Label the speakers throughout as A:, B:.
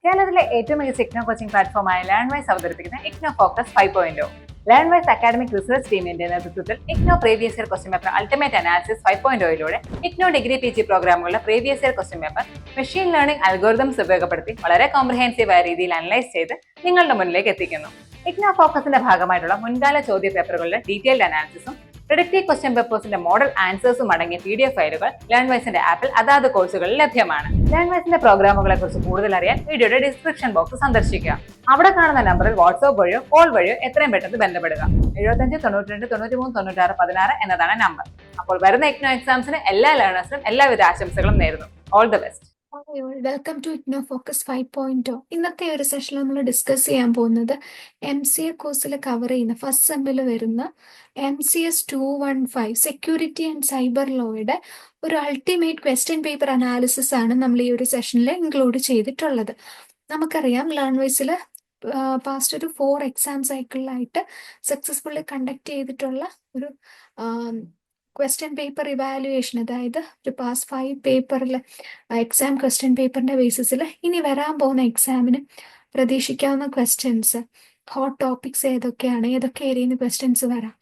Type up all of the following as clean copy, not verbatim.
A: കേരളത്തിലെ ഏറ്റവും മികച്ച ഇഗ്നോ കോച്ചിംഗ് പ്ലാറ്റ്ഫോമായ ലേൺവൈസ് അവതരിപ്പിക്കുന്ന IGNOU focus 5.0. Learnwise academic research ടീമിന്റെ നേതൃത്വത്തിൽ IGNOU previous year question paper ultimate analysis 5.0യിലൂടെ ഇഗ്നോ ഡിഗ്രി PG പ്രോഗ്രാമുകളുടെ previous year question paper machine learning algorithms ഉപയോഗപ്പെടുത്തി വളരെ കോംപ്രിഹെൻസീവായ രീതിയിൽ അനലൈസ് ചെയ്ത് നിങ്ങളുടെ മുന്നിലേക്ക് എത്തിക്കുന്നു. ഇഗ്നോ ഫോക്കസിന്റെ ഭാഗമായിട്ടുള്ള മുൻകാല ചോദ്യ പേപ്പറുകളുടെ ഡീറ്റെയിൽഡ് അനാലിസിസും Predictive question പേപ്പേഴ്സിന്റെ മോഡൽ ആൻസേഴ്സും അടങ്ങിയ PDF ഫയലുകൾ ലേൺവൈസിന്റെ ആപ്പിൽ അതാത് കോഴ്സുകളിൽ ലഭ്യമാണ്. ലേൺവൈസിന്റെ പ്രോഗ്രാമുകളെ കുറിച്ച് കൂടുതൽ അറിയാൻ വീഡിയോയുടെ ഡിസ്ക്രിപ്ഷൻ ബോക്സ് സന്ദർശിക്കുക. അവിടെ കാണുന്ന നമ്പറിൽ വാട്സ്ആപ്പ് വഴിയോ കോൾ വഴിയോ എത്രയും പെട്ടെന്ന് ബന്ധപ്പെടുക. 75 92 93 96 16 എന്നതാണ് നമ്പർ. അപ്പോൾ വരുന്ന ഇഗ്നോ എക്സാംസിന് എല്ലാ ലേണേഴ്സിനും എല്ലാവിധ ആശംസകളും നേരുന്നു. All the best.
B: Welcome to IGNOU focus 5.0. ഇന്നത്തെ ഒരു സെഷനിൽ നമ്മൾ ഡിസ്കസ് ചെയ്യാൻ പോകുന്നത് MCA കോഴ്സിൽ കവർ ചെയ്യുന്ന ഫസ്റ്റ് സെമ്മിൽ വരുന്ന MCS 215 സെക്യൂരിറ്റി ആൻഡ് സൈബർ ലോയുടെ ഒരു അൾട്ടിമേറ്റ് ക്വസ്റ്റ്യൻ പേപ്പർ അനാലിസിസ് ആണ് നമ്മൾ ഈ ഒരു സെഷനിൽ ഇൻക്ലൂഡ് ചെയ്തിട്ടുള്ളത്. നമുക്കറിയാം ലേൺവൈസിൽ പാസ്റ്റ് ഒരു 4 എക്സാം സൈക്കിളിലായിട്ട് സക്സസ്ഫുള്ളി കണ്ടക്ട് ചെയ്തിട്ടുള്ള ഒരു ക്വസ്റ്റ്യൻ പേപ്പർ ഇവാലുവേഷൻ, അതായത് ഒരു പാസ് 5 പേപ്പറിൽ എക്സാം ക്വസ്റ്റ്യൻ പേപ്പറിന്റെ ബേസിസിൽ ഇനി വരാൻ പോകുന്ന എക്സാമിന് പ്രതീക്ഷിക്കാവുന്ന ക്വസ്റ്റ്യൻസ്, ഹോട്ട് ടോപ്പിക്സ് ഏതൊക്കെയാണ്, ഏതൊക്കെ ഏരിയയിൽ നിന്ന് ക്വസ്റ്റ്യൻസ് വരാം,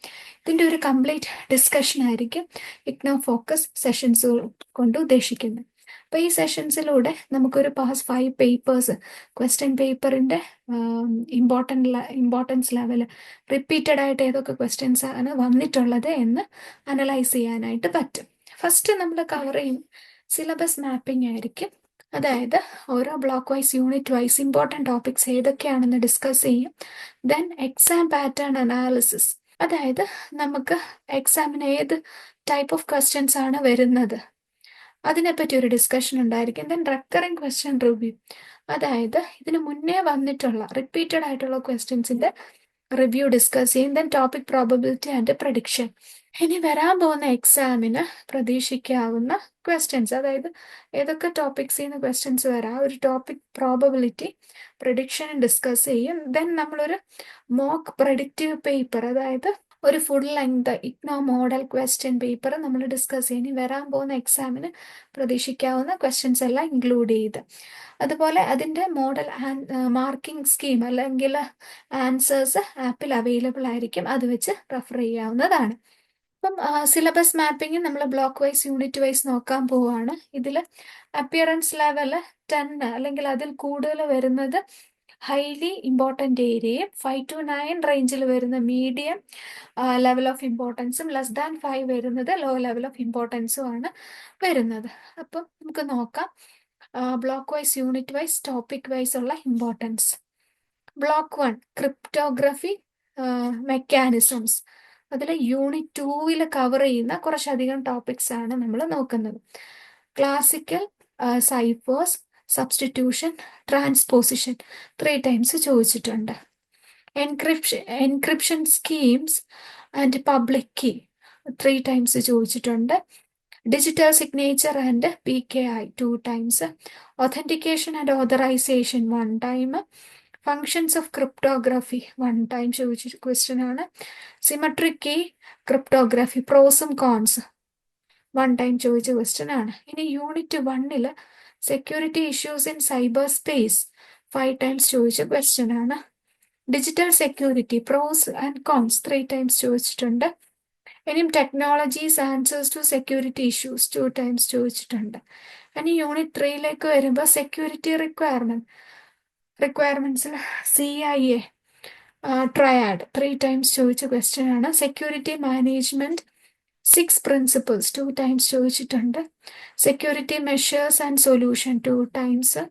B: ഇതിൻ്റെ ഒരു കംപ്ലീറ്റ് ഡിസ്കഷൻ ആയിരിക്കും ഇഗ്നോ ഫോക്കസ് സെഷൻസ് കൊണ്ട് ഉദ്ദേശിക്കുന്നത്. അപ്പോൾ ഈ സെഷൻസിലൂടെ നമുക്കൊരു പാസ് 5 പേപ്പേഴ്സ് ക്വസ്റ്റ്യൻ പേപ്പറിൻ്റെ ഇമ്പോർട്ടൻസ് ലെവൽ, റിപ്പീറ്റഡ് ആയിട്ട് ഏതൊക്കെ ക്വസ്റ്റ്യൻസ് ആണ് വന്നിട്ടുള്ളത് എന്ന് അനലൈസ് ചെയ്യാനായിട്ട് പറ്റും. ഫസ്റ്റ് നമ്മൾ കവർ ചെയ്യും സിലബസ് മാപ്പിംഗ് ആയിരിക്കും. അതായത് ഓരോ block wise, unit wise important topics ഏതൊക്കെയാണെന്ന് ഡിസ്കസ് ചെയ്യും. ദെൻ എക്സാം പാറ്റേൺ അനാലിസിസ്, അതായത് നമുക്ക് എക്സാമിന് ഏത് ടൈപ്പ് ഓഫ് ക്വസ്റ്റ്യൻസ് ആണ് വരുന്നത് അതിനെപ്പറ്റി ഒരു ഡിസ്കഷൻ ഉണ്ടായിരിക്കും. ദെൻ റെക്കറിങ് ക്വസ്റ്റ്യൻ റിവ്യൂ, അതായത് ഇതിന് മുന്നേ വന്നിട്ടുള്ള റിപ്പീറ്റഡ് ആയിട്ടുള്ള ക്വസ്റ്റ്യൻസിന്റെ റിവ്യൂ ഡിസ്കസ് ചെയ്യും. Then topic probability and prediction, ഇനി വരാൻ പോകുന്ന എക്സാമിന് പ്രതീക്ഷിക്കാവുന്ന ക്വസ്റ്റ്യൻസ്, അതായത് ഏതൊക്കെ ടോപ്പിക്സിൽ നിന്ന് ക്വസ്റ്റ്യൻസ് വരാം, ഒരു ടോപ്പിക് പ്രോബബിലിറ്റി പ്രഡിക്ഷൻ ഡിസ്കസ് ചെയ്യും. ദെൻ നമ്മളൊരു മോക്ക് പ്രഡിക്റ്റീവ് പേപ്പർ, അതായത് ഒരു full length IGNOU model question paper നമ്മൾ ഡിസ്കസ് ചെയ്യും. വരാൻ പോകുന്ന എക്സാമിന് പ്രതീക്ഷിക്കാവുന്ന ക്വസ്റ്റ്യൻസ് എല്ലാം ഇൻക്ലൂഡ് ചെയ്ത്, അതുപോലെ അതിൻ്റെ മോഡൽ മാർക്കിംഗ് സ്കീം അല്ലെങ്കിൽ ആൻസേഴ്സ് ആപ്പിൽ അവൈലബിൾ ആയിരിക്കും, അത് വെച്ച് റെഫർ ചെയ്യാവുന്നതാണ്. അപ്പം സിലബസ് മാപ്പിംഗ് നമ്മൾ ബ്ലോക്ക് വൈസ്, യൂണിറ്റ് വൈസ് നോക്കാൻ പോവുകയാണ്. ഇതിൽ അപ്പിയറൻസ് ലെവൽ 10 അല്ലെങ്കിൽ അതിൽ കൂടുതൽ വരുന്നത് ഹൈലി ഇമ്പോർട്ടൻ്റ് ഏരിയയും, 5 to 9 റേഞ്ചിൽ വരുന്ന മീഡിയം ലെവൽ ഓഫ് ഇമ്പോർട്ടൻസും, ലെസ് ദാൻ 5 വരുന്നത് ലോ ലെവൽ ഓഫ് ഇമ്പോർട്ടൻസും ആണ് വരുന്നത്. അപ്പം നമുക്ക് നോക്കാം block wise, unit wise, topic wise ഉള്ള ഇമ്പോർട്ടൻസ്. ബ്ലോക്ക് 1 ക്രിപ്റ്റോഗ്രഫി മെക്കാനിസംസ്, അതിൽ യൂണിറ്റ് 2 കവർ ചെയ്യുന്ന കുറച്ചധികം ടോപ്പിക്സ് ആണ് നമ്മൾ നോക്കുന്നത്. Classical ciphers, substitution, transposition 3 times ചോദിച്ചിട്ടുണ്ട്. Encryption schemes and public key 3 times ചോദിച്ചിട്ടുണ്ട്. Digital signature and PKI 2 times. Authentication and authorisation 1 time. Functions of cryptography 1 time ചോദിച്ച question ആണ്. സിമെട്രിക് കീ ക്രിപ്റ്റോഗ്രഫി, പ്രോസും കോൺസ് 1 ടൈം ചോദിച്ച question ആണ്. ഇനി unit 1 security issues in cyber space 5 times ചോദിച്ച question ആണ്. Digital security, pros and cons 3 times ചോദിച്ചിട്ടുണ്ട്. ഇനിയും technologies answers to security issues 2 times ചോദിച്ചിട്ടുണ്ട്. ഇനി യൂണിറ്റ് 3 വരുമ്പോൾ സെക്യൂരിറ്റി റിക്വയർമെന്റ്സിൽ CIA ട്രയാഡ് 3 ടൈംസ് ചോദിച്ച ക്വസ്റ്റ്യൻ ആണ്. സെക്യൂരിറ്റി മാനേജ്മെന്റ് 6 പ്രിൻസിപ്പിൾസ് 2 ടൈംസ് ചോദിച്ചിട്ടുണ്ട്. Security measures and solution 2 times.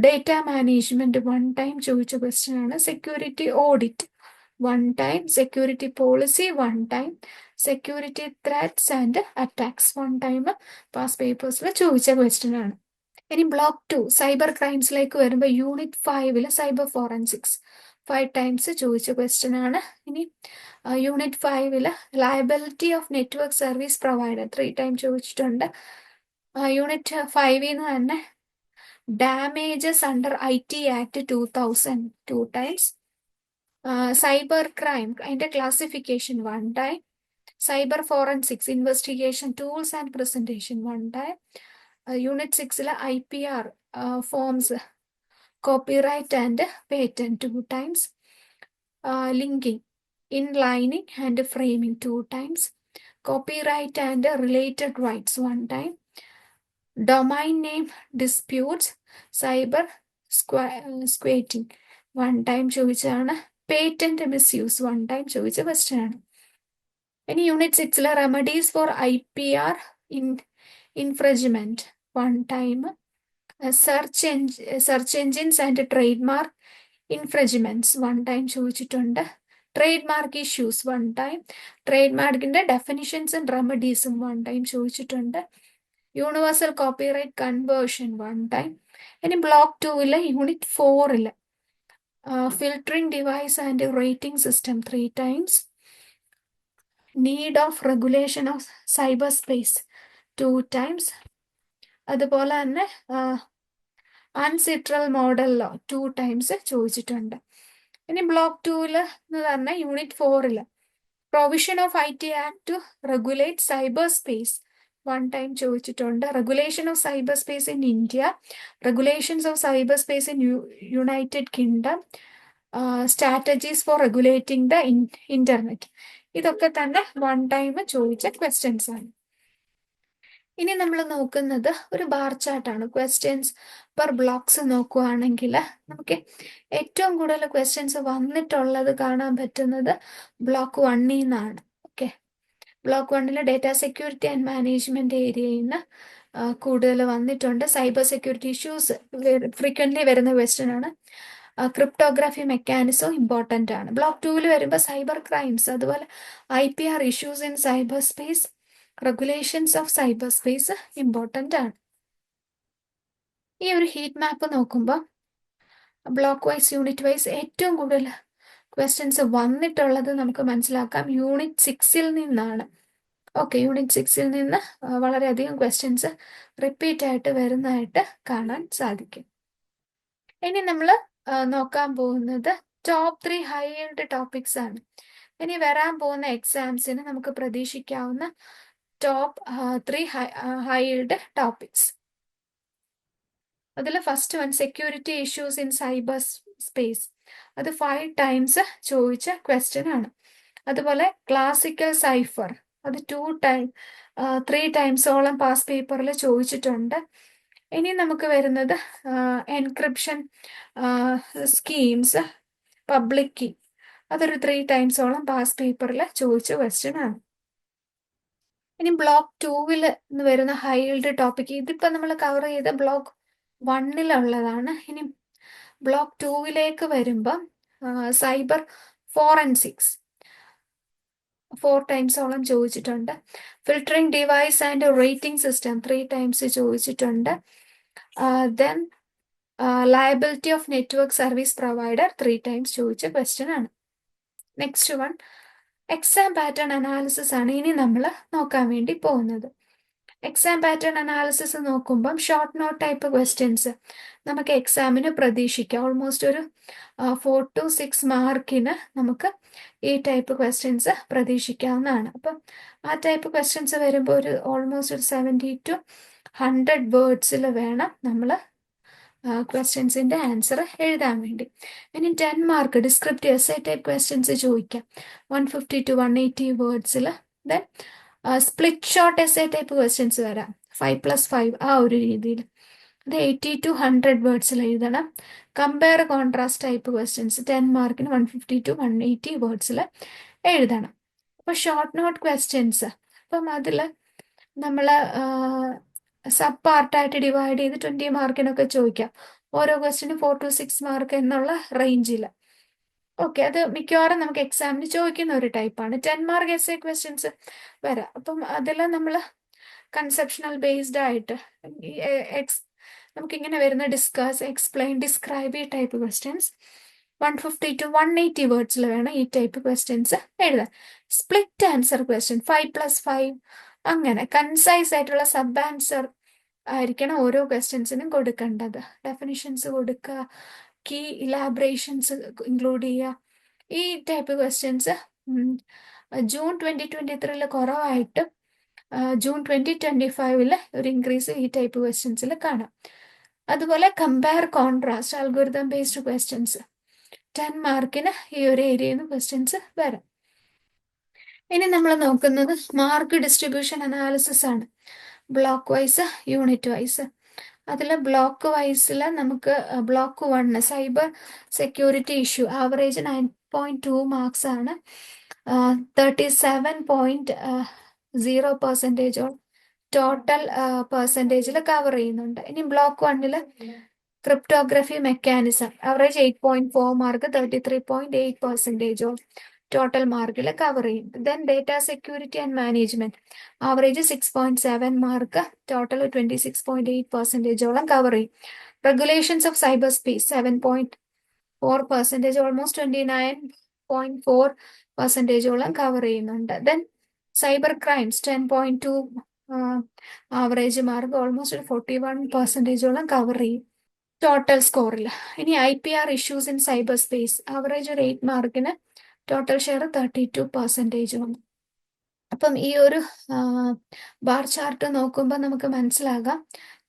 B: Data management 1 time ചോദിച്ച ക്വസ്റ്റ്യൻ ആണ്. Security audit 1 time. Security policy 1 time. Security threats and attacks 1 time past പേപ്പേഴ്സിൽ ചോദിച്ച question ആണ്. ഇനി ബ്ലോക്ക് 2 സൈബർ ക്രൈംസിലേക്ക് വരുമ്പോൾ യൂണിറ്റ് 5 സൈബർ ഫോറൻസിക്സ് 5 ടൈംസ് ചോദിച്ച ക്വസ്റ്റ്യൻ ആണ്. ഇനി unit 5 liability of network service provider 3 time ചോദിച്ചിട്ടുണ്ട്. യൂണിറ്റ് 5 തന്നെ damages under IT act 2000 2 times. Cyber crime അതിൻ്റെ classification 1 time. Cyber forensics investigation tools and presentation 1 time. Unit 6 IPR forms copyright and patent 2 times, linking, inlining and framing 2 times, copyright and related rights 1 time, domain name disputes, cyber squatting 1 time ചോദിച്ചതാണ്, patent misuse 1 time ചോദിച്ച question ആണ്. ഇനി unit 6 remedies four IPR infringement 1 time, search engines and trademark infringements 1 time ചോദിച്ചിട്ടുണ്ട്. Trademark issues 1 time, ട്രേഡ്മാർക്കിന്റെ definitions and റെമഡീസും 1 time ചോദിച്ചിട്ടുണ്ട്. Universal copyright conversion 1 time. ഇനി block 2 unit 4 filtering device and rating system 3 times, need of regulation of cyber space 2 times, അതുപോലെ തന്നെ അൺസിട്രൽ model law 2 times ചോദിച്ചിട്ടുണ്ട്. ഇനി block 2 തന്നെ unit 4 provision of IT act to regulate cyberspace 1 time ചോദിച്ചിട്ടുണ്ട്. Regulation of cyber space in India, regulations of cyber space in United kingdom, strategies four regulating the internet, ഇതൊക്കെ തന്നെ 1 time ചോദിച്ച questions ആണ്. ഇനി നമ്മൾ നോക്കുന്നത് ഒരു ബാർ ചാർട്ടാണ്. ക്വസ്റ്റ്യൻസ് പെർ ബ്ലോക്സ് നോക്കുകയാണെങ്കിൽ നമുക്ക് ഏറ്റവും കൂടുതൽ ക്വസ്റ്റ്യൻസ് വന്നിട്ടുള്ളത് കാണാൻ പറ്റുന്നത് ബ്ലോക്ക് 1 നിന്നാണ്. Okay, block 1 data security and management ഏരിയയിൽ നിന്ന് കൂടുതൽ വന്നിട്ടുണ്ട്. സൈബർ സെക്യൂരിറ്റി ഇഷ്യൂസ് ഫ്രീക്വൻ്റ്ലി വരുന്ന ക്വസ്റ്റ്യൻ ആണ്. ക്രിപ്റ്റോഗ്രാഫി മെക്കാനിസം ഇമ്പോർട്ടൻ്റ് ആണ്. ബ്ലോക്ക് 2 വരുമ്പോൾ സൈബർ ക്രൈംസ്, അതുപോലെ IPR issues in cyber space, regulations of cyber space important ആണ്. ഈ ഒരു ഹീറ്റ് മാപ്പ് നോക്കുമ്പോൾ ബ്ലോക്ക് വൈസ് യൂണിറ്റ് വൈസ് ഏറ്റവും കൂടുതൽ ക്വസ്റ്റ്യൻസ് വന്നിട്ടുള്ളത് നമുക്ക് മനസ്സിലാക്കാം യൂണിറ്റ് 6 നിന്നാണ്. ഓക്കെ, യൂണിറ്റ് 6 നിന്ന് വളരെയധികം ക്വസ്റ്റ്യൻസ് റിപ്പീറ്റ് ആയിട്ട് വരുന്നതായിട്ട് കാണാൻ സാധിക്കും. ഇനി നമ്മൾ നോക്കാൻ പോകുന്നത് ടോപ്പ് 3 ഹൈ യീൽഡ് ടോപ്പിക്സ് ആണ്. ഇനി വരാൻ പോകുന്ന എക്സാംസിന് നമുക്ക് പ്രതീക്ഷിക്കാവുന്ന ടോപ്പ് 3 ഹൈ യീൽഡ് ടോപ്പിക്സ്. അതിൽ first one security issues in cyber space, അത് 5 times ചോദിച്ച ക്വസ്റ്റ്യൻ ആണ്. അതുപോലെ ക്ലാസിക്കൽ സൈഫർ, അത് 3 timesോളം പാസ് പേപ്പറിൽ ചോദിച്ചിട്ടുണ്ട്. ഇനി നമുക്ക് വരുന്നത് എൻക്രിപ്ഷൻ സ്കീംസ് പബ്ലിക് കീ, അതൊരു 3 timesോളം പാസ് പേപ്പറിൽ ചോദിച്ച ക്വസ്റ്റ്യൻ ആണ്. ഇനി ബ്ലോക്ക് 2 വരുന്ന ഹൈ യീൽഡ് ടോപ്പിക്, ഇതിപ്പോൾ നമ്മൾ കവർ ചെയ്ത ബ്ലോക്ക് 1 ഇനി ബ്ലോക്ക് 2 വരുമ്പം സൈബർ ഫോറൻസിക്സ് 4 timesോളം ചോദിച്ചിട്ടുണ്ട്. Filtering device and rating system 3 times ചോദിച്ചിട്ടുണ്ട്. Then liability of network service provider 3 times ചോദിച്ച ക്വസ്റ്റ്യൻ ആണ്. Next one exam pattern analysis ആണ് ഇനി നമ്മൾ നോക്കാൻ വേണ്ടി പോകുന്നത്. എക്സാം പാറ്റേൺ അനാലിസിസ് നോക്കുമ്പം ഷോർട്ട് നോട്ട് ടൈപ്പ് ക്വസ്റ്റ്യൻസ് നമുക്ക് എക്സാമിന് പ്രതീക്ഷിക്കാം. ഓൾമോസ്റ്റ് ഒരു 4 to 6 മാർക്കിന് നമുക്ക് ഈ ടൈപ്പ് ക്വസ്റ്റ്യൻസ് പ്രതീക്ഷിക്കാവുന്നതാണ്. അപ്പം ആ ടൈപ്പ് ക്വസ്റ്റ്യൻസ് വരുമ്പോൾ ഒരു ഓൾമോസ്റ്റ് ഒരു 70 to 100 വേർഡ്സിൽ വേണം നമ്മൾ ക്വസ്റ്റ്യൻസിൻ്റെ ആൻസർ എഴുതാൻ വേണ്ടി. ഇനി 10 mark descriptive essay type questions ചോദിക്കാം 150 to 180 വേർഡ്സിൽ. Then split short essay type questions വരാം 5+5 ആ ഒരു രീതിയിൽ, അത് 80 to 100 വേർഡ്സിൽ എഴുതണം. കമ്പയർ കോൺട്രാസ്റ്റ് ടൈപ്പ് ക്വസ്റ്റ്യൻസ് 10 മാർക്കിന് 150 to 180 വേർഡ്സിൽ എഴുതണം. അപ്പോൾ ഷോർട്ട് നോട്ട് ക്വസ്റ്റ്യൻസ് അപ്പം അതിൽ നമ്മൾ സബ് പാർട്ടായിട്ട് ഡിവൈഡ് ചെയ്ത് 20 മാർക്കിനൊക്കെ ചോദിക്കാം. ഓരോ ക്വസ്റ്റ്യനും 4 to 6 മാർക്ക് എന്നുള്ള റേഞ്ചിൽ. ഓക്കെ, അത് മിക്കവാറും നമുക്ക് എക്സാമിന് ചോദിക്കുന്ന ഒരു ടൈപ്പാണ്. 10 മാർക്ക് എസ്സേ ക്വസ്റ്റ്യൻസ് വരാം. അപ്പം അതിൽ നമ്മൾ കൺസെപ്ഷണൽ ബേസ്ഡ് ആയിട്ട് നമുക്കിങ്ങനെ വരുന്ന ഡിസ്കസ്, എക്സ്പ്ലെയിൻ, ഡിസ്ക്രൈബ് ഈ ടൈപ്പ് ക്വസ്റ്റ്യൻസ് 150 to 180 വേർഡ്സിൽ വേണം ഈ ടൈപ്പ് ക്വസ്റ്റ്യൻസ് എഴുതാൻ. സ്പ്ലിറ്റ് ആൻസർ ക്വസ്റ്റ്യൻ 5+5 അങ്ങനെ കൺസൈസ് ആയിട്ടുള്ള സബ് ആൻസർ ആയിരിക്കണം ഓരോ ക്വസ്റ്റ്യൻസിനും കൊടുക്കേണ്ടത്. ഡെഫിനിഷൻസ് കൊടുക്കുക, കീ ഇലാബറേഷൻസ് ഇൻക്ലൂഡ് ചെയ്യുക. ഈ ടൈപ്പ് ക്വസ്റ്റ്യൻസ് ജൂൺ 2023 കുറവായിട്ട് ജൂൺ 2025 ഒരു ഇൻക്രീസ് ഈ ടൈപ്പ് ക്വസ്റ്റ്യൻസിൽ കാണാം. അതുപോലെ compare contrast algorithm based questions 10 മാർക്കിന് ഈ ഒരു ഏരിയയിൽ നിന്ന് ക്വസ്റ്റ്യൻസ് വരാം. ഇനി നമ്മൾ നോക്കുന്നത് മാർക്ക് ഡിസ്ട്രിബ്യൂഷൻ അനാലിസിസ് ആണ്. Block wise, unit wise. അതിൽ ബ്ലോക്ക് വൈസിൽ നമുക്ക് block 1 cyber security issue average 9.2 marks ആണ്. 37.0% ടോട്ടൽ പെർസെൻറ്റേജിൽ കവർ ചെയ്യുന്നുണ്ട്. ഇനി block 1 cryptography mechanism average 8.4 mark 33.8% total മാർക്കിൽ കവർ ചെയ്യും. Then data security and management average 6.7 mark total 26.8% cover ചെയ്യും. Regulations of cyber space 7.4% almost 29.4% cover ചെയ്യുന്നുണ്ട്. Then cyber crimes 10.2 average mark almost 41% cover ചെയ്യും total സ്കോറിൽ. ഇനി IPR issues in cyber space average ഒരു 8 മാർക്കിന് total share 32%. അപ്പം ഈ ഒരു bar chart നോക്കുമ്പോൾ നമുക്ക് മനസ്സിലാകാം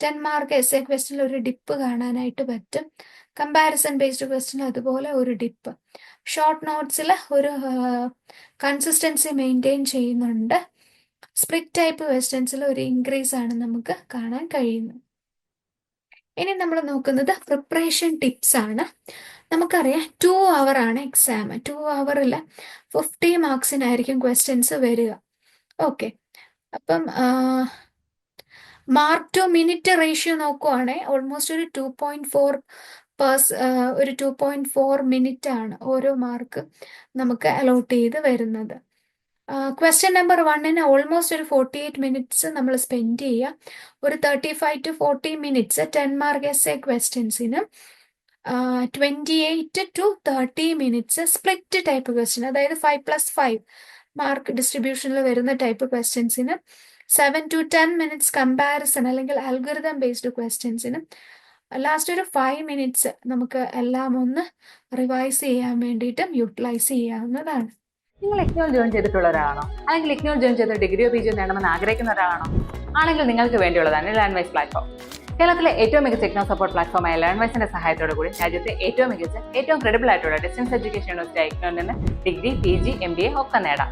B: 10 മാർക്ക് എസ് എ ക്വസ്റ്റിൽ ഒരു ഡിപ്പ് കാണാനായിട്ട് പറ്റും. കമ്പാരിസൺ ബേസ്ഡ് ക്വസ്റ്റിന് അതുപോലെ ഒരു ഡിപ്പ്. ഷോർട്ട് നോട്ട്സിൽ ഒരു കൺസിസ്റ്റൻസി മെയിൻറ്റെയിൻ ചെയ്യുന്നുണ്ട്. സ്പ്ലിറ്റ് ടൈപ്പ് ക്വസ്റ്റ്യൻസിൽ ഒരു ഇൻക്രീസ് ആണ് നമുക്ക് കാണാൻ കഴിയുന്നത്. ഇനി നമ്മൾ നോക്കുന്നത് പ്രിപ്പറേഷൻ ടിപ്സ് ആണ്. നമുക്കറിയാം 2 hour ആണ് എക്സാം. 2 hourൽ 50 മാർക്സിനായിരിക്കും ക്വസ്റ്റ്യൻസ് വരിക. ഓക്കെ, അപ്പം മാർക്ക് ടു മിനിറ്റ് റേഷ്യോ നോക്കുവാണെങ്കിൽ ഓൾമോസ്റ്റ് ഒരു 2.4 മിനിറ്റ് ആണ് ഓരോ മാർക്ക് നമുക്ക് അലോട്ട് ചെയ്ത് വരുന്നത്. ക്വസ്റ്റ്യൻ നമ്പർ 1 ഓൾമോസ്റ്റ് ഒരു 48 മിനിറ്റ്സ് നമ്മൾ സ്പെൻഡ് ചെയ്യുക. ഒരു 35 to 40 minutes 10 mark essay ക്വസ്റ്റ്യൻസിന്. 28 to 30 minutes split type question, അതായത് 5+5 മാർക്ക് ഡിസ്ട്രിബ്യൂഷനിൽ വരുന്ന ടൈപ്പ് ക്വസ്റ്റ്യൻസിന്. 7 to 10 മിനിറ്റ്സ് കമ്പാരിസൺ അല്ലെങ്കിൽ അൽഗോരിതം ബേസ്ഡ് ക്വസ്റ്റ്യൻസിന്. ലാസ്റ്റ് ഒരു 5 മിനിറ്റ്സ് നമുക്ക് എല്ലാം ഒന്ന് റിവൈസ് ചെയ്യാൻ വേണ്ടിയിട്ടും യൂട്ടിലൈസ് ചെയ്യാവുന്നതാണ്.
A: നിങ്ങൾ ഇഗ്നോയിൽ ജോയിൻ ചെയ്തിട്ടുള്ള ഒരാളാണോ, അല്ലെങ്കിൽ ഇഗ്നോയിൽ ജോയിൻ ചെയ്ത് ഡിഗ്രിയോ PGയോ നേടണമെന്ന് ആഗ്രഹിക്കുന്ന ഒരാളാണോ? ആണെങ്കിൽ നിങ്ങൾക്ക് വേണ്ടിയുള്ളതാണ് ലേൺവൈസ് പ്ലാറ്റ്ഫോം. കേരളത്തിലെ ഏറ്റവും മികച്ച ഇഗ്നോ സപ്പോർട്ട് പ്ലാറ്റ്ഫോമായ ലേൺവൈസിന്റെ സഹായത്തോടു കൂടി രാജ്യത്തെ ഏറ്റവും മികച്ച, ഏറ്റവും ക്രെഡിബിൾ ആയിട്ടുള്ള ഡിസ്റ്റൻസ് എഡ്യൂക്കേഷൻ യൂണിവേഴ്സിറ്റി ഇഗ്നോയിൽ നിന്ന് ഡിഗ്രി, PG, MBA ഒക്കെ നേടാം.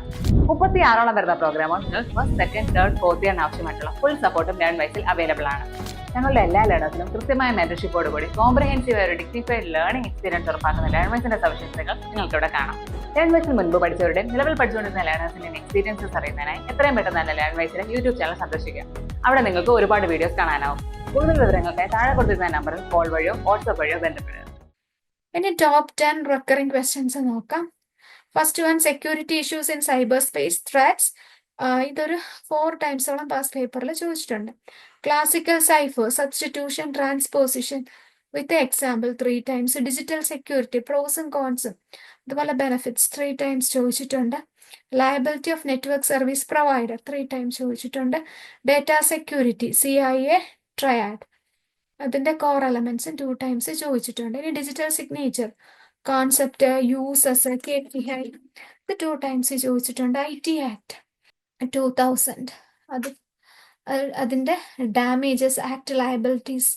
A: 36 വരുന്ന പ്രോഗ്രാമുകൾ നിങ്ങൾക്ക് ഫസ്റ്റ്, സെക്കൻഡ്, തേർഡ്, ഫോർത്ത് ഇയറിന് ആവശ്യമായിട്ടുള്ള ഫുൾ സപ്പോർട്ടും ലേൺവൈസിൽ അവൈലബിൾ ആണ്. ഞങ്ങളുടെ എല്ലാ ലേണേഴ്സിനും കൃത്യമായ മെന്റർഷിപ്പോടുകൂടി കോംപ്രഹെൻസീവ് ഒരു ഡിഗ്നിഫൈഡ് ലേണിംഗ് എക്സ്പീരിയൻസ് ഉറപ്പാക്കുന്ന ലേൺവൈസിന്റെ സവിശേഷതകൾ നിങ്ങൾക്ക് ഇവിടെ കാണാം. ലേൺവൈസിൽ മുൻപ് പഠിച്ചവരുടെയും നിലവിൽ പഠിച്ചുകൊണ്ടിരുന്ന ലേണേഴ്സിന്റെയും എക്സ്പീരിയൻസസ് അറിയുന്നതിനായി എത്രയും പെട്ടെന്ന് തന്നെ ലേൺവൈസിലെ യൂട്യൂബ് ചാനൽ സന്ദർശിക്കുക. അവിടെ നിങ്ങൾക്ക് ഒരുപാട് വീഡിയോസ് കാണാനാവും. കൂടുതൽ വിവരങ്ങൾക്കായി താഴെ കൊടുത്തിരുന്ന നമ്പറിൽ കോൾ വഴിയോ വാട്സ്ആപ്പ് വഴിയോ ബന്ധപ്പെടുക.
B: ഇനി ടോപ്പ് 10 റെക്കറിംഗ് ക്വസ്റ്റ്യൻസ് നോക്കാം. First one, security issues in cyber space threats. ഇതൊരു 4 ടൈംസോളം പാസ് പേപ്പറിൽ ചോദിച്ചിട്ടുണ്ട്. Classical cipher, substitution, transposition with example 3 times. Digital security, pros and cons, അതുപോലെ ബെനിഫിറ്റ്സ് 3 ടൈംസ് ചോദിച്ചിട്ടുണ്ട്. Liability of network service provider 3 times ചോദിച്ചിട്ടുണ്ട്. Data security, CIA triad, അതിന്റെ core എലമെന്റ്സും 2 times ചോദിച്ചിട്ടുണ്ട്. ഇനി digital signature concept, uses, KPI ഇത് 2 times ചോദിച്ചിട്ടുണ്ട്. IT act 2000 അതിന്റെ ഡാമേജസ് ആക്ട് ലയബിലിറ്റീസ്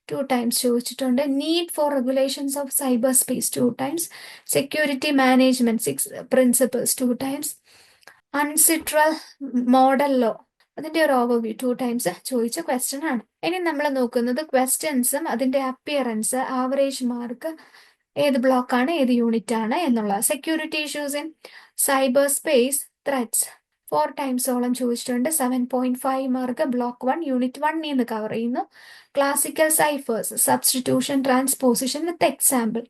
B: 2 ടൈംസ് ചോദിച്ചിട്ടുണ്ട്. Need for regulations of cyber space 2 times. Security management 6 principles 2 times. UNCITRAL model law അതിന്റെ ഒരു ഓവർവ്യൂ 2 ടൈംസ് ചോദിച്ച ക്വസ്റ്റ്യൻ ആണ്. ഇനി നമ്മൾ നോക്കുന്നത് ക്വസ്റ്റ്യൻസും അതിന്റെ അപ്പിയറൻസ്, ആവറേജ് മാർക്ക്, ഏത് ബ്ലോക്കാണ്, ഏത് യൂണിറ്റ് ആണ് എന്നുള്ള. Security issues in cyber space threats 4 ടൈംസോളം ചോദിച്ചിട്ടുണ്ട്. 7.5 മാർക്ക് ബ്ലോക്ക് 1 യൂണിറ്റ് 1 നിന്ന് കവർ ചെയ്യുന്നു. Classical ciphers, substitution, transposition with example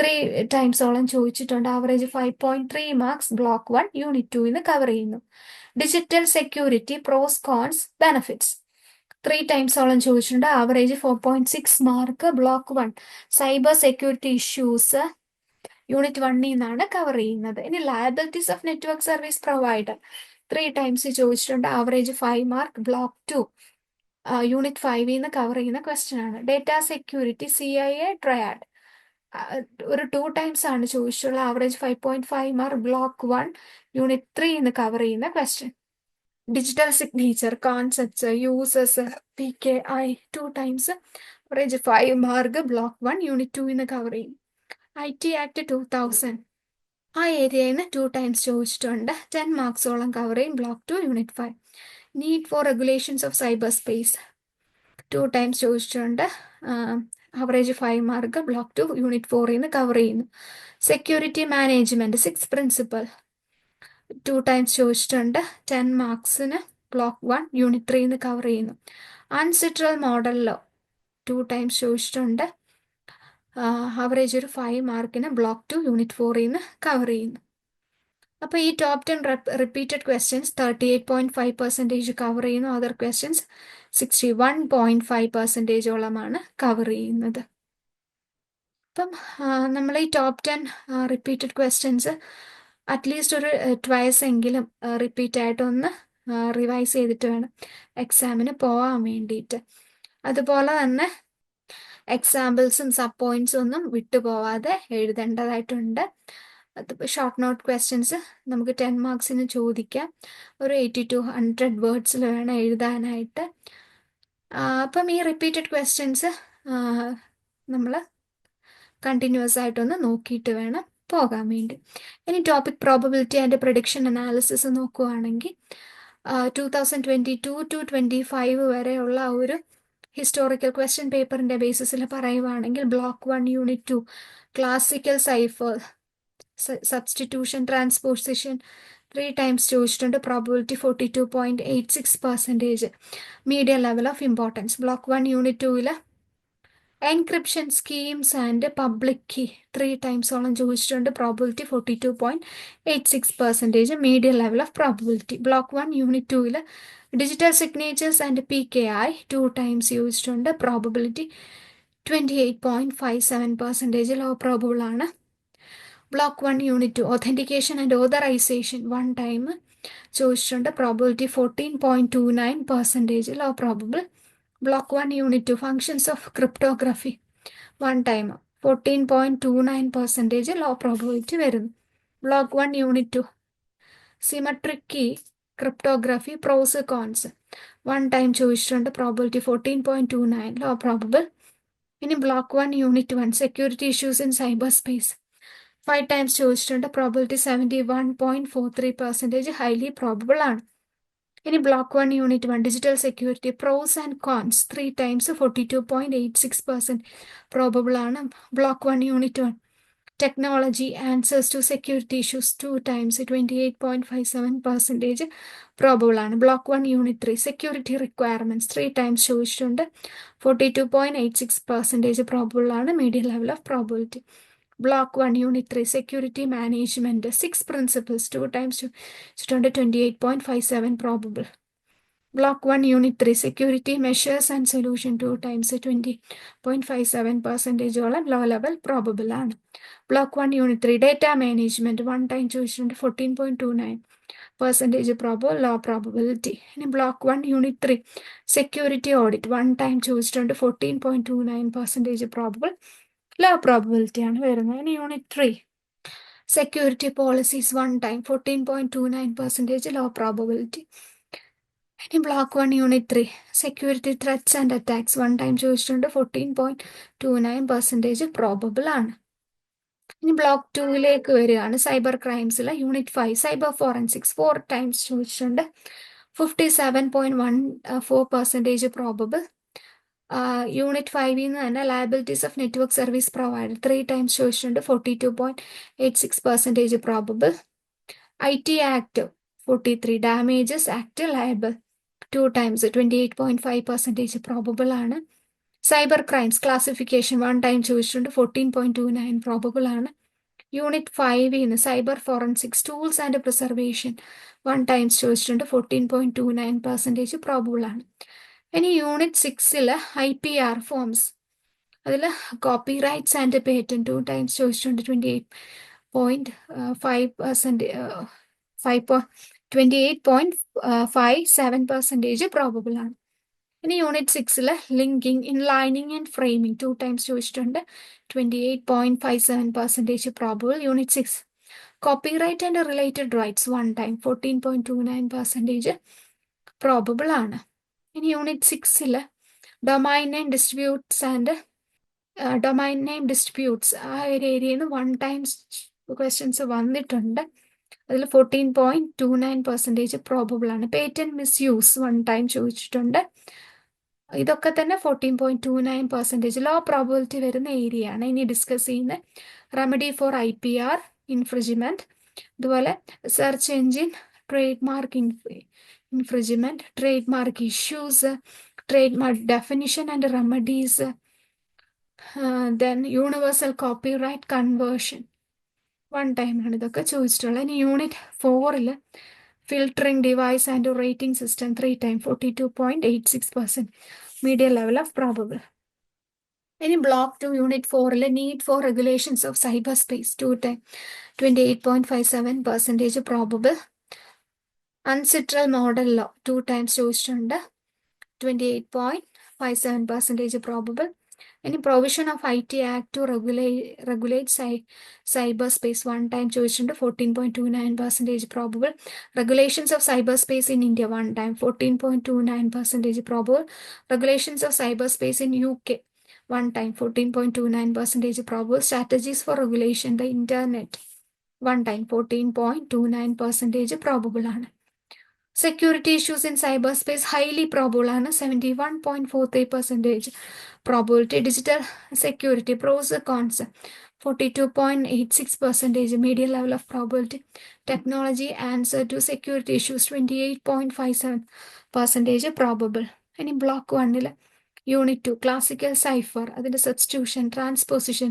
B: 3 ടൈംസോളം ചോദിച്ചിട്ടുണ്ട്. ആവറേജ് 5.3 മാർക്സ് ബ്ലോക്ക് 1 യൂണിറ്റ് 2 നിന്ന് കവർ ചെയ്യുന്നു. Digital security, pros, cons, benefits 3 ടൈംസോളം ചോദിച്ചിട്ടുണ്ട്. Average 4.6 mark block 1 cyber security issues unit 1 നിന്നാണ് കവർ ചെയ്യുന്നത്. ഇനി liabilities of network service provider 3 times ചോദിച്ചിട്ടുണ്ട്. ആവറേജ് 5 മാർക്ക് ബ്ലോക്ക് 2 യൂണിറ്റ് 5 നിന്ന് കവർ ചെയ്യുന്ന ക്വസ്റ്റ്യൻ ആണ്. ഡേറ്റ സെക്യൂരിറ്റി, CIA ട്രയാഡ് ഒരു 2 ടൈംസ് ആണ് ചോദിച്ചിട്ടുള്ള. ആവറേജ് 5.5 മാർക്ക് ബ്ലോക്ക് 1 യൂണിറ്റ് 3 നിന്ന് കവർ ചെയ്യുന്ന question. Digital signature concepts, uses, PKI 2 times average 5 mark block 1 unit 2 cover ചെയ്യും. IT ആക്ട് 2000 ആ ഏരിയയിൽ നിന്ന് 2 ടൈംസ് ചോദിച്ചിട്ടുണ്ട്. 10 മാർക്സോളം കവർ ചെയ്യും block 2 unit 5. Need for regulations of cyber space 2 times ചോദിച്ചിട്ടുണ്ട്. Average 5 mark block 2 unit 4 cover ചെയ്യുന്നു. സെക്യൂരിറ്റി മാനേജ്മെന്റ് 6 പ്രിൻസിപ്പൽ 2 ടൈംസ് ചോദിച്ചിട്ടുണ്ട്. 10 മാർക്സിന് ബ്ലോക്ക് 1 യൂണിറ്റ് 3 കവർ ചെയ്യുന്നു. അൺസിട്രൽ മോഡലിലോ 2 ടൈംസ് ചോദിച്ചിട്ടുണ്ട്. ആവറേജ് ഒരു 5 മാർക്കിന് ബ്ലോക്ക് 2 യൂണിറ്റ് 4 കവർ ചെയ്യുന്നു. അപ്പോൾ ഈ ടോപ്പ് 10 റിപ്പീറ്റഡ് ക്വസ്റ്റ്യൻസ് 38.5% കവർ ചെയ്യുന്നു. അതർ ക്വസ്റ്റ്യൻസ് 61.5%ഓളമാണ് കവർ ചെയ്യുന്നത്. അപ്പം നമ്മൾ ഈ ടോപ്പ് 10 റിപ്പീറ്റഡ് ക്വസ്റ്റ്യൻസ് അറ്റ്ലീസ്റ്റ് ഒരു ട്വൈസ് എങ്കിലും റിപ്പീറ്റ് ആയിട്ടൊന്ന് റിവൈസ് ചെയ്തിട്ട് വേണം എക്സാമിന് പോകാൻ വേണ്ടിയിട്ട്. അതുപോലെ തന്നെ എക്സാമ്പിൾസും സബ് പോയിന്റ്സും ഒന്നും വിട്ടുപോവാതെ എഴുതേണ്ടതായിട്ടുണ്ട്. അതിപ്പോൾ ഷോർട്ട് നോട്ട് ക്വസ്റ്റ്യൻസ് നമുക്ക് 10 മാർക്സിന് ചോദിക്കാം. ഒരു 80 to 100 വേർഡ്സിൽ വേണം എഴുതാനായിട്ട്. അപ്പം ഈ റിപ്പീറ്റഡ് ക്വസ്റ്റ്യൻസ് നമ്മൾ കണ്ടിന്യൂസ് ആയിട്ടൊന്ന് നോക്കിയിട്ട് വേണം പോകാൻ വേണ്ടി. ഇനി topic probability and prediction analysis നോക്കുകയാണെങ്കിൽ 2022 to 25 വരെയുള്ള ഒരു ഹിസ്റ്റോറിക്കൽ ക്വസ്റ്റ്യൻ പേപ്പറിന്റെ ബേസിസിൽ പറയുവാണെങ്കിൽ block 1 unit 2 classical cipher substitution transposition 3 times ചോദിച്ചിട്ടുണ്ട്. Probability 42.86%. Medium level of importance. Block 1 unit 2 encryption schemes and public key 3 ടൈംസോളം ചോദിച്ചിട്ടുണ്ട്. Probability 42.86%. Medium level of probability. Block 1 unit 2 digital signatures and PKI 2 times ചോദിച്ചിട്ടുണ്ട്. Probability 28.57%. Low probable ആണ്. Block 1 unit 2 authentication and authorisation 1 time ചോദിച്ചിട്ടുണ്ട്. Probability 14.29%. Low probable. Block 1 unit 2 functions of cryptography 1 time 14.29% low probability വരുന്നു. Block 1 unit 2 symmetric key cryptography pros cons 1 time ചോദിച്ചിട്ടുണ്ട്. Probability 14.29 low probable. ഇനി block 1 unit 1 security issues in cyber space 5 times ചോദിച്ചിട്ടുണ്ട്. Probability 71.43% highly probable ആണ്. ഇനി block 1 unit 1 digital security pros and cons 3 times 42.86% probable ആണ്. Block 1 unit 1 technology answers to security issues 2 times 28.57% probable ആണ്. Block 1 unit 3 security requirements 3 times ചോദിച്ചിട്ടുണ്ട്. 42.86% probable ആണ്. Medium level of probability. Block 1 unit 3 security management 6 principles 2 times ചോദിച്ചിട്ടുണ്ട്. 28.57 probable. Block 1 unit 3 security measures and solution 2 times 20.57%ഓളം low level probable ആണ്. Block 1 unit 3 data management 1 time ചോദിച്ചിട്ടുണ്ട്. 14.29% probable. Low probability. ഇനി block 1 unit 3 security audit 1 time ചോദിച്ചിട്ടുണ്ട്. 14.29% probable. Low probability ആണ് വരുന്നത്. ഇനി unit 3 security policies 1 time 14.29% low probability. ഇനി block 1 unit 3 security threats and attacks 1 time ചോദിച്ചിട്ടുണ്ട്. 14.29% probable ആണ്. ഇനി ബ്ലോക്ക് 2 വരികയാണ്. സൈബർ ക്രൈംസിലെ യൂണിറ്റ് 5 സൈബർ ഫോറൻസിക്സ് 4 ടൈംസ് ചോദിച്ചിട്ടുണ്ട്. 57.14% പ്രോബബിൾ. യൂണിറ്റ് 5 തന്നെ liabilities of network service provider 3 times ചോദിച്ചിട്ടുണ്ട്. 42.86% probable. IT act 43 damages act liable 2 times 28.5% probable ആണ്. സൈബർ ക്രൈംസ് ക്ലാസിഫിക്കേഷൻ 1 ടൈം ചോദിച്ചിട്ടുണ്ട്. 14.29 പ്രോബബിൾ ആണ്. Unit 5 cyber forensics tools and preservation 1 times ചോദിച്ചിട്ടുണ്ട്. 14.29% probable ആണ്. ഇനി unit 6 IPR forms അതിൽ copyrights and patent 2 times ചോദിച്ചിട്ടുണ്ട്. 28.57% probable ആണ്. ഇനി unit 6 linking inlining and framing 2 times ചോദിച്ചിട്ടുണ്ട്. 28.57% probable. Unit 6 copyright and related rights 1 time 14.29% probable ആണ്. ഇനി unit 6 domain name distributes and domain name distributes ആ ഒരു ഏരിയയിൽ നിന്ന് 1 ടൈംസ് ക്വസ്റ്റ്യൻസ് വന്നിട്ടുണ്ട്. അതിൽ 14.29% പ്രോബബിൾ ആണ്. പേറ്റന്റ് മിസ്യൂസ് 1 ടൈം ചോദിച്ചിട്ടുണ്ട്. ഇതൊക്കെ തന്നെ 14.29% ലോ പ്രോബിലിറ്റി വരുന്ന ഏരിയ ആണ്. ഇനി ഡിസ്കസ് ചെയ്യുന്ന റെമഡി ഫോർ IPR ഇൻഫ്രിജ്മെന്റ്, അതുപോലെ search engine trademark infringement, trademark issues, trademark definition and remedies, then universal copyright conversion 1 ടൈമാണ് ഇതൊക്കെ ചോദിച്ചിട്ടുള്ളത്. ഇനി unit 4 filtering device and rating system 3 time 42.86% medium level of probable. ഇനി block 2 unit 4 need for regulations of cyber space 2 time 28.57% probable. UNCITRAL model law 2 times ചോദിച്ചിട്ടുണ്ട്, 28.57% probable. ഇനി provision of IT act to regulate cyberspace 1 time ചോദിച്ചിട്ടുണ്ട്, 14.29% probable. Regulations of cyber space in India 1 time 14.29% probable. Regulations of cyber space in UK 1 time 14.29% probable. Strategies for regulation the internet 1 time 14.29% probable ആണ്. Security issues in cyber space highly probable ആണ്, 71.43% probability. Digital security pros cons 42.86% medium level of probability. Technology answer to security issues 28.57% probable. ഇനി block 1 unit 2 classical cipher, അതിന്റെ substitution transposition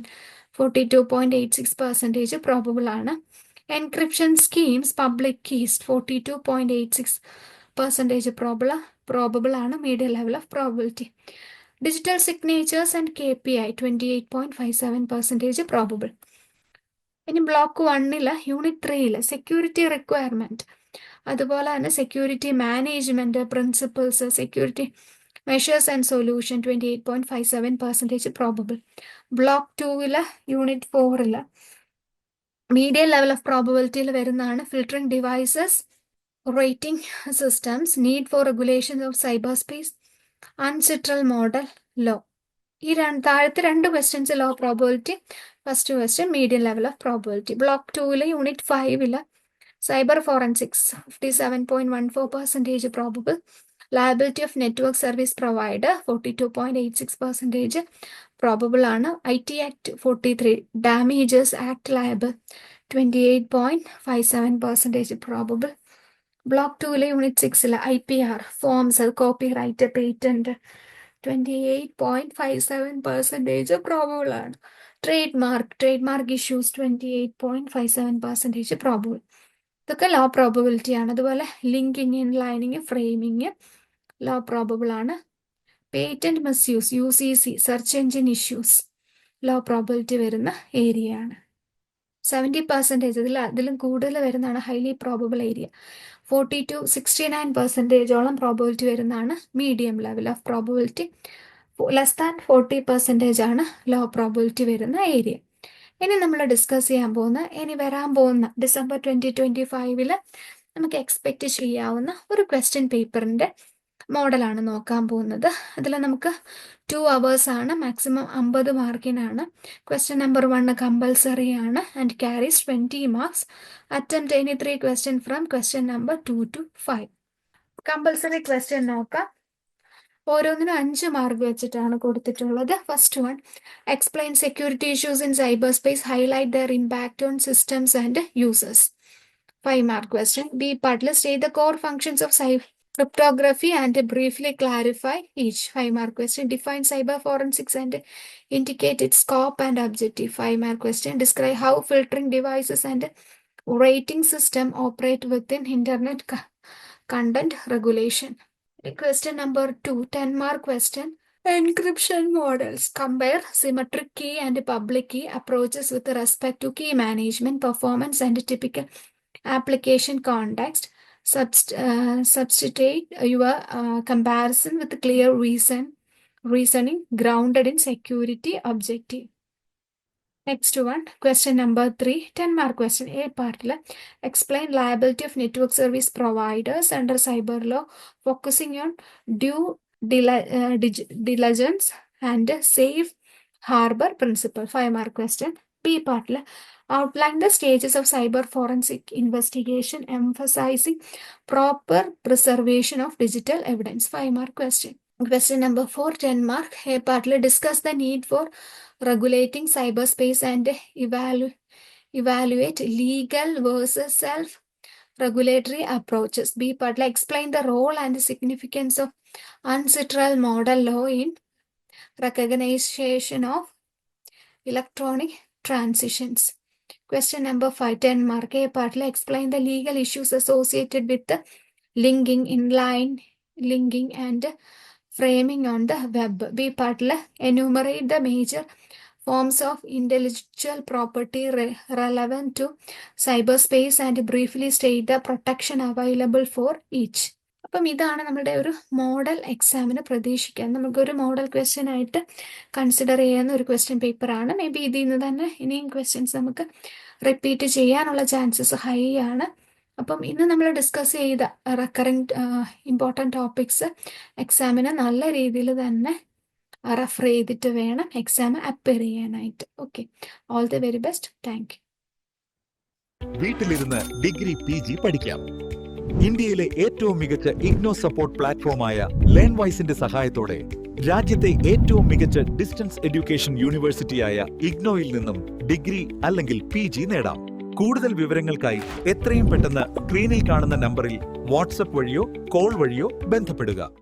B: 42.86% probable ആണ്. Encryption schemes public keys 42.86% probable ആണ്, medium level of probability. Digital signatures and KPI 28.57% probable. ഇനി block 1 unit 3 security requirement, അതുപോലെ തന്നെ security management principles, security measures and solution 28.57% probable. Block 2 unit 4 medium level of പ്രോബബിലിറ്റിയിൽ വരുന്നതാണ് filtering devices, rating systems, need for regulation of cyber space, UNCITRAL model law. ഈ താഴത്തെ 2 questions low probability, first question medium level of probability. Block 2 unit 5 cyber forensics 57.14% probable. Liability of network service provider 42.86% probable ആണ്. IT act 43 damages act liable 28.57% probable. Block 2 unit 6 IPR forms copyright patent 28.57% probable ആണ്. Trademark issues 28.57% probable. ഇതൊക്കെ low probability ആണ്. അതുപോലെ linking inlining framing low probable ആണ്. Patent misuse UCC search engine issues low probability വരുന്ന area ആണ്. 70% അതിലും കൂടുതൽ വരുന്നതാണ് ഹൈലി പ്രോബബിൾ ഏരിയ. 40-69% പ്രോബബിലിറ്റി വരുന്നതാണ് medium level of probability. Less than 40% ആണ് ലോ പ്രോബബിലിറ്റി വരുന്ന ഏരിയ. ഇനി നമ്മൾ ഡിസ്കസ് ചെയ്യാൻ പോകുന്ന വരാൻ പോകുന്ന ഡിസംബർ 2025 നമുക്ക് എക്സ്പെക്ട് ചെയ്യാവുന്ന ഒരു ക്വസ്റ്റ്യൻ പേപ്പറിന്റെ മോഡലാണ് നോക്കാൻ പോകുന്നത്. അതിൽ നമുക്ക് 2 hours ആണ്, മാക്സിമം 50 മാർക്കിനാണ്. ക്വസ്റ്റ്യൻ നമ്പർ 1 കമ്പൽസറി ആണ് and carries 20 marks. Attempt any 3 question from question number 2 to 5. Compulsory question നോക്കാം. ഓരോന്നിനും 5 മാർക്ക് വെച്ചിട്ടാണ് കൊടുത്തിട്ടുള്ളത്. First one, explain security issues in cyber space, highlight there impact on systems and users. 5 mark question. B part, state the core functions of cryptography and briefly clarify each. 5 mark question. Define cyber forensics and indicate its scope and objective. 5 mark question. Describe how filtering devices and rating system operate within internet content regulation. Question number 2, 10 mark question. Encryption models. Compare symmetric key and public key approaches with respect to key management, performance, and typical application context. Substitute your comparison with clear reasoning grounded in security objective. Next one, question number 3, 10 mark question. A part, explain liability of network service providers under cyber law, focusing on due diligence and safe harbor principle. 5-mark question. B part outline the stages of cyber forensic investigation, emphasizing proper preservation of digital evidence. 5-mark question. Question number 4, 10-mark. A partly discuss the need for regulating cyberspace and evaluate legal versus self-regulatory approaches. B part explain the role and the significance of ancestral model law in recognition of electronic transitions. Question number 5, 10-mark. A partly explain the legal issues associated with the linking, inline linking, and framing on the web. B part enumerate the major forms of intellectual property relevant to cyberspace and briefly state the protection available for each. അപ്പം ഇതാണ് നമ്മുടെ ഒരു model എക്സാമിന് പ്രതീക്ഷിക്കാൻ നമുക്കൊരു model question ആയിട്ട് consider ചെയ്യുന്ന ഒരു ക്വസ്റ്റ്യൻ പേപ്പറാണ്. മേ ബി ഇതിൽ നിന്ന് തന്നെ ഇനിയും ക്വസ്റ്റ്യൻസ് നമുക്ക് റിപ്പീറ്റ് ചെയ്യാനുള്ള ചാൻസസ് ഹൈ ആണ്. അപ്പം ഇന്ന് നമ്മൾ ഡിസ്കസ് ചെയ്ത റെക്കറിംഗ് ഇമ്പോർട്ടൻറ്റ് ടോപ്പിക്സ് എക്സാമിന് നല്ല രീതിയിൽ തന്നെ റെഫർ ചെയ്തിട്ട് വേണം എക്സാം അപ്പിയർ ചെയ്യാനായിട്ട്. Okay, all the very best. Thank you.
C: വീട്ടിലിരുന്ന് ഡിഗ്രി PG പഠിക്കാം. ഇന്ത്യയിലെ ഏറ്റവും മികച്ച ഇഗ്നോ സപ്പോർട്ട് പ്ലാറ്റ്ഫോമായ ലേൺവൈസിന്റെ സഹായത്തോടെ രാജ്യത്തെ ഏറ്റവും മികച്ച ഡിസ്റ്റൻസ് എഡ്യൂക്കേഷൻ യൂണിവേഴ്സിറ്റിയായ ഇഗ്നോയിൽ നിന്നും ഡിഗ്രി അല്ലെങ്കിൽ PG നേടാം. കൂടുതൽ വിവരങ്ങൾക്കായി എത്രയും പെട്ടെന്ന് സ്ക്രീനിൽ കാണുന്ന നമ്പറിൽ വാട്സ്ആപ്പ് വഴിയോ കോൾ വഴിയോ ബന്ധപ്പെടുക.